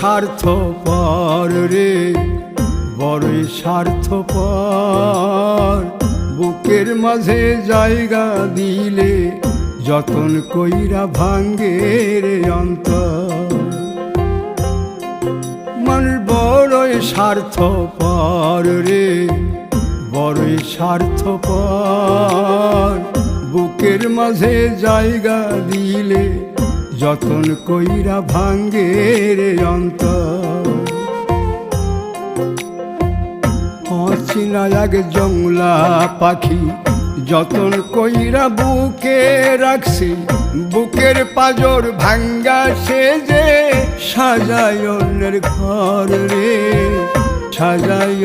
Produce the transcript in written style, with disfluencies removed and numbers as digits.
স্বার্থপর রে, বড়ই স্বার্থপর। বুকের মাঝে জায়গা দিলে যতন কইরা ভাঙ্গে রে অন্তর। মানুষ বড়ই স্বার্থপর রে, বড়ই স্বার্থপর। বুকের মাঝে জায়গা দিলে যতন কইরা ভাঙ্গে রে অন্তর। অচিনা এক জংলা পাখি যতন কইরা বুকে রাখছি, বুকের পাজর ভাঙ্গা সে যে সাজায় অন্যের ঘর রে, সাজায়